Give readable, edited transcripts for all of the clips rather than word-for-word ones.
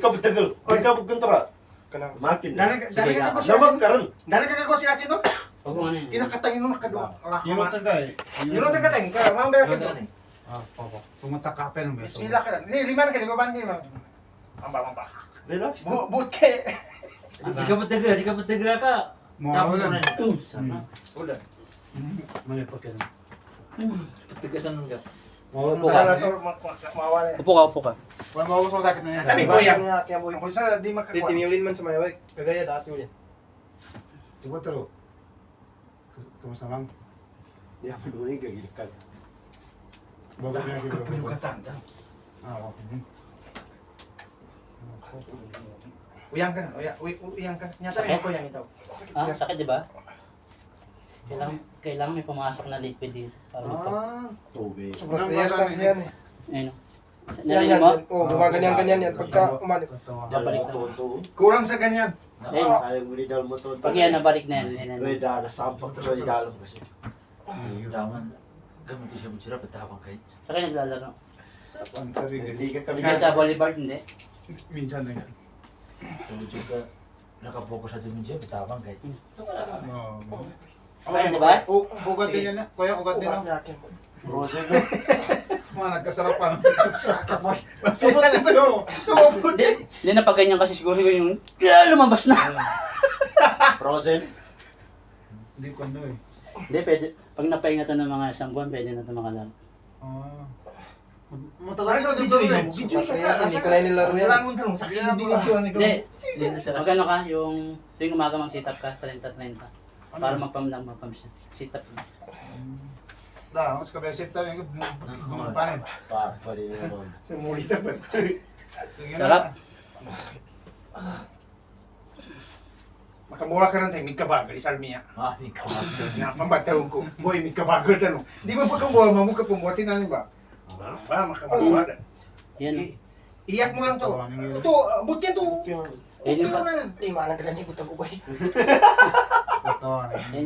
ka bitagal. Di ka pagkontra. Kanang Makin. Dali ka ko siya. Naman karon. Dali ka ko siya kito. Huwag mo ano yun. Kinakatangin mo nakadua. Yun ang tagay. Yun ang tagateng ka. Mamang ba kito. Opo. Pumunta ka pa ng beso. Bismillah ka. Lima na ka di ba ban kito. Mamba. Relax. But ke. Di ka matagal ka. Tapos Mawala. mo na yun. Sana. Ulan. Mali pa kayo. Tigasan ng gat. Sala to mawala. Upo ka. Wala mawala sa sakit na yan. Kami kuya. kaya boy. Kung sa di makakuha. Titimiulin man sa mayaway. Kagaya dati mo yan. Diba talo? Kamusamang? Di ako doon ka gilikan. Bago niya Kapilo kaya. ka tanda. Okay. Uyang ka na. Uyang ka. Nyata rin ko yang ito. Ah, sakit di ba? Kailangan may pumasok na liquid dito. Para Tubig. Sobrang prayers lang siya yan eh. Ayun. Yan Narinig yan. mo? Oo, gumaganyan-ganyan yan. Pagka umalik. Babalik na. Kurang sa ganyan. Ayun. Sayang mo ni dal mo to. Pag yan, nabalik na yan. Uy, dala sampak to sa idalong kasi. Daman, gamit siya mo patapang kayo. Sa kanya naglalaro. Ang sarili. Hindi ka kami Hindi sa boulevard, hindi. Minsan na yan. So, juga, nakapokus sa din siya, patapang kayo. Oo. Kaya, di ba? Ugat din yan. Kuya, ugat din Ugat yan. natin. Rosen. Mga nagkasarapan. Tubot ito. Tubot. Hindi na pag ganyan kasi siguro yung lumabas na. Frozen. Hindi ko ano eh. Hindi, pwede. Pag napahinga to ng mga isang buwan, pwede na ito makalaro. Ah. Ano Matagal ka ka dito dito rin? eh. Video ka. Hindi ko na inilaro yan. Wala mong tanong. Sakit na binidyoan ko. Hindi. Magkano ka? Yung tuwing umaga mag-sit-up ka, 30-30. Para magpam siya. Sit-up na. Da, mas kabay sip tayo yung panin. Pa rin naman. Sa muli na ba? Sarap. Makamura ka rin tayo. May kabagal. Isalmiya. Hindi ka magdyan. Napambatalong ko. Boy, may kabagal tanong. Di ba pagkamura, mamukha pumuhatin na ba? Ba, makamura. Yan. Iyak mo lang to. Ito, abot yan to. Ayun yung Ito na lang. Di, malang ka na niya. Butang ko ba eh. Totoo. Yan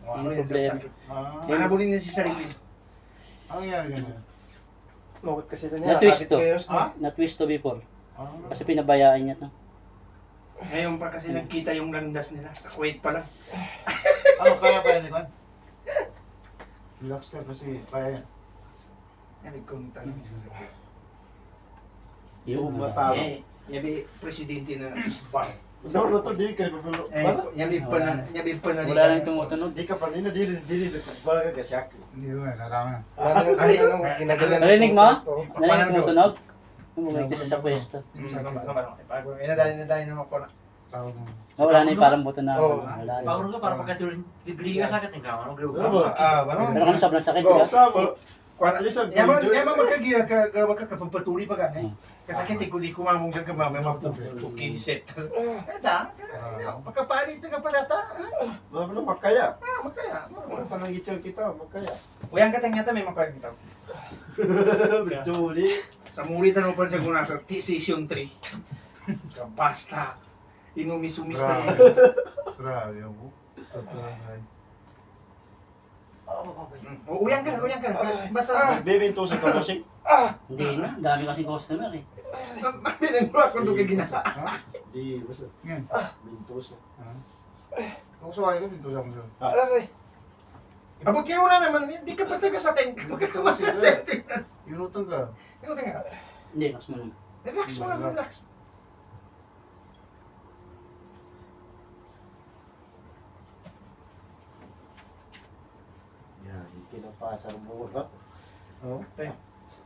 Ano yung yan sa problema. sakit? Ah. Manabulin niya si Saripin. Ang nangyari ganyan. Nugot kasi ito Na-twist to. Ha? Na-twist to before. Ah. Kasi pinabayaan niya to. Ngayon pa kasi nagkita yung landas nila. Sa Kuwait pa lang. Ano, kaya pa yan, Juan? Relax ka kasi kaya yan. Yan, kung tanong sa sakit. Yung matawag. Yabi, presidente na bar. No, to di ka gulo. Yabi pa na wala nang tumutunog. Di ka pa nina di baga ka siya. Hindi mo, narami na. Wala nang kahit anong ginagalan. Narinig mo? Oo. Narinig yung tumutunog? Bumalik kasi sa pwesto. Inadali naman ko na. Tawag mo. Wala na yung parang buto na. Oo. Wala na. Pagod ka para pagkatuloy, tibili ka sakit ng kama. Pero kung sobrang sakit, di ba? Yaman magkagira ka, garawa ka kapagpatuloy pa ka. Kasakit ko di kumamong dyan ka mamay mapukiset. Eta, pagkapalit na ka palata. Ano makaya? Magkaya. Panangitsan kita, makaya. Uyang ka tanyata may makuha kita. Juli. Sa muli tanong pa siya kung nasa Season 3. Basta. Inumis-umis na yun. Grabe ako. Totoo. Uyang ka na. Basta. Bebento sa kapasik. Hindi na. Dami kasing customer eh. Mabilang mo ako doon kagina. Di basta. Ngayon. Bintos. Kung sawali ko, dito sa mga. Aray. Abot kayo na naman, hindi ka pa taga sa tent. Setting na. Yunutang ka. Tingnan nga. Hindi, mas mo naman. Relax mo lang, relax. Yan, kinapasar mo ba? Oo.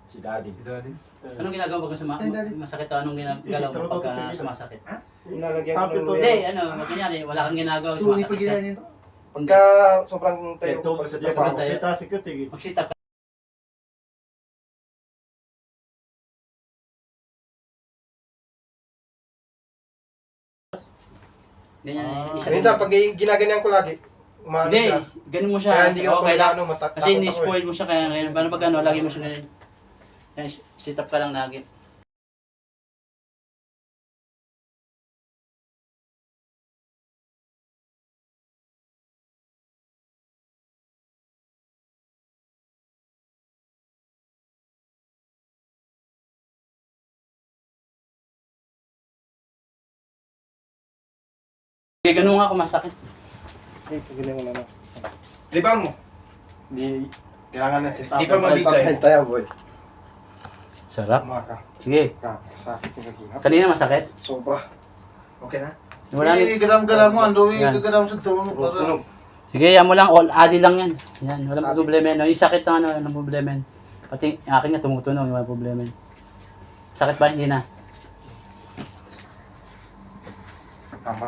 Si Daddy. Si Daddy. Anong ginagawa pag masakit o anong ginagawa mo pagka sumasakit? Nilalagyan ko Tapos ng to, Hindi, ano, kunyari, wala kang ginagawa Ito, hindi pa sumasakit. ginaan nito. Pagka sobrang tayo. Ito, sa Sobrang trabaho. tayo. Kita si Kutig. Mag-sit up ka. Ganyan, isa Minsan pag ginaganyan ko lagi, umano Hindi, siya. ganun mo siya. Kaya hindi Oo, ako kailangan. ano, Kasi ni-spoil mo siya, kaya ngayon, paano pag ano, lagi mo siya ganyan. Kaya sit up ka lang lagi. Sige, ganun nga kung masakit. Eh, pagganyan mo na lang. Rebound mo. Di, kailangan na sit up. Di pa mabigay. Tayo, boy. Sarap. Tama ka. Sige. Sakit yung kaginap. Kanina masakit? Sobra. Okay na? Wala Eh, garam-garam mo. Ando, Yan. garam sa tulong. Tunog. Sige, yan mo lang. All adi lang yan. Yan, walang problema yan. Yung sakit na ano, walang problema yan. Pati yung akin nga tumutunog, walang problema yan. Sakit ba? Hindi na. Tama.